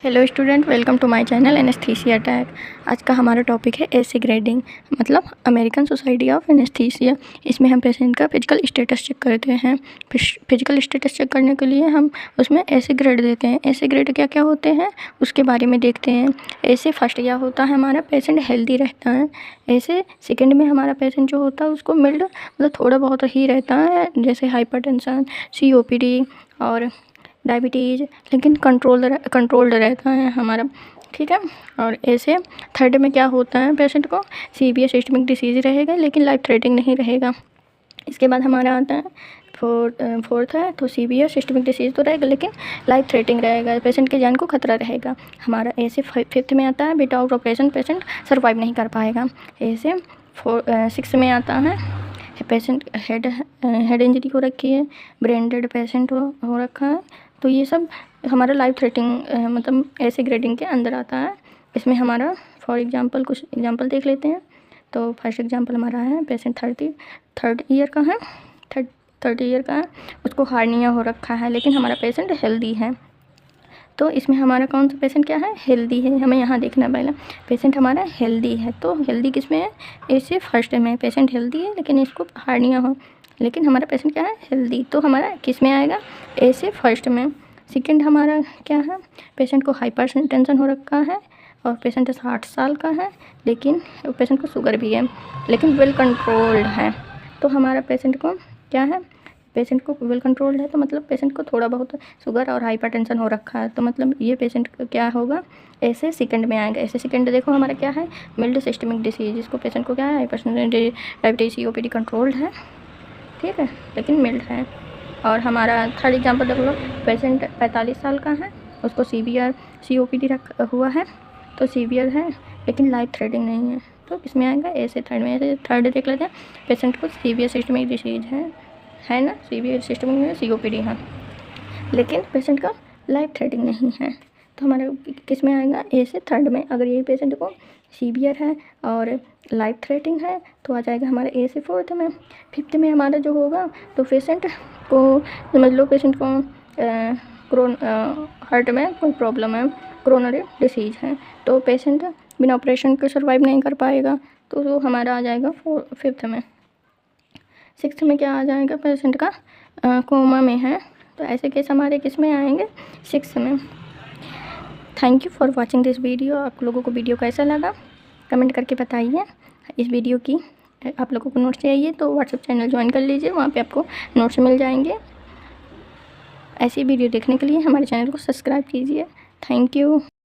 Hello student, welcome to my channel anaesthesia tag. आज का हमारा टॉपिक है एसी ग्रेडिंग, मतलब अमेरिकन सोसाइटी ऑफ एनेस्थीसिया। इसमें हम पेशेंट का फिजिकल स्टेटस चेक करते हैं। फिजिकल स्टेटस चेक करने के लिए हम उसमें एसी ग्रेड देते हैं। एसी ग्रेड क्या क्या होते हैं उसके बारे में देखते हैं। एसी फर्स्ट यह होता है हमारा पेशेंट हेल्दी रहता है। ऐसे सेकेंड में हमारा पेशेंट जो होता है उसको मिल्ड मतलब थोड़ा बहुत ही रहता है, जैसे हाइपरटेंशन, COPD और डायबिटीज़, लेकिन कंट्रोल्ड रहता है हमारा, ठीक है। और ऐसे थर्ड में क्या होता है, पेशेंट को सीवियर सिस्टमिक डिसीज़ रहेगा लेकिन लाइफ थ्रेटनिंग नहीं रहेगा। इसके बाद हमारा आता है फोर्थ है तो सीवियर सिस्टमिक डिसीज़ तो रहेगा लेकिन लाइफ थ्रेटनिंग रहेगा, पेशेंट की जान को खतरा रहेगा। हमारा ऐसे फिफ्थ में आता है विदाउट ऑपरेशन पेशेंट सर्वाइव नहीं कर पाएगा। ऐसे सिक्स में आता है पेशेंट हेड इंजरी हो रखी है, ब्रेन डेड पेशेंट हो रखा है। तो ये सब हमारा लाइफ थ्रेटनिंग मतलब ऐसे ग्रेडिंग के अंदर आता है। इसमें हमारा फॉर एग्जांपल कुछ एग्जांपल देख लेते हैं। तो फर्स्ट एग्जांपल हमारा है पेशेंट थर्ड ईयर का है, थर्ड ईयर का है, उसको हार्निया हो रखा है लेकिन हमारा पेशेंट हेल्दी है। तो इसमें हमारा कौन सा पेशेंट क्या है, हेल्दी है। हमें यहाँ देखना पहला पेशेंट हमारा हेल्दी है। तो हेल्दी किस में है, ऐसे फर्स्ट में पेशेंट हेल्दी है लेकिन इसको हार्निया हो, लेकिन हमारा पेशेंट क्या है, हेल्दी। तो हमारा किस में आएगा, ऐसे फर्स्ट में। सेकंड हमारा क्या है, पेशेंट को हाइपरटेंशन हो रखा है और पेशेंट 60 साल का है लेकिन पेशेंट को शुगर भी है लेकिन वेल कंट्रोल्ड है। तो हमारा पेशेंट को क्या है, पेशेंट को वेल कंट्रोल्ड है तो मतलब पेशेंट को थोड़ा बहुत शुगर और हाइपरटेंशन हो रखा है। तो मतलब ये पेशेंट क्या होगा, ऐसे सेकंड में आएगा। ऐसे सेकंड देखो हमारा क्या है, मिल्ड सिस्टमिक डिसीज, जिसको पेशेंट को क्या है, हाइपरटेंशन, डायबिटीज, COPD कंट्रोल्ड है, ठीक है, लेकिन मिल्ड है। और हमारा थर्ड एग्जाम्पल देख लो, पेशेंट 45 साल का है, उसको सीवियर COPD हुआ है, तो सीवियर है लेकिन लाइफ थ्रेटनिंग नहीं है। तो किसमें आएगा, ऐसे थर्ड में। ऐसे थर्ड देख लेते हैं, पेशेंट को सीवियर सिस्टमिक डिसीज है ना, सीवियर सिस्टमिक में COPD है लेकिन पेशेंट का लाइफ थ्रेटनिंग नहीं है। तो हमारे किस में आएगा, ऐसे थर्ड में। अगर यही पेशेंट को सीवियर है और लाइफ थ्रेटनिंग है तो आ जाएगा हमारा ऐसे फोर्थ में। फिफ्थ में हमारा जो होगा, तो पेशेंट को समझ लो पेशेंट को हार्ट में कोई प्रॉब्लम है, कोरोनरी डिसीज है, तो पेशेंट बिना ऑपरेशन के सर्वाइव नहीं कर पाएगा। तो वो हमारा आ जाएगा फिफ्थ में। सिक्स्थ में क्या आ जाएगा, पेशेंट का कोमा में है, तो ऐसे केस हमारे किस में आएंगे, सिक्स्थ में। Thank you for watching this video. आप लोगों को वीडियो कैसा लगा कमेंट करके बताइए। इस वीडियो की आप लोगों को नोट्स चाहिए तो व्हाट्सएप चैनल ज्वाइन कर लीजिए, वहाँ पे आपको नोट्स मिल जाएंगे। ऐसी वीडियो देखने के लिए हमारे चैनल को सब्सक्राइब कीजिए। Thank you.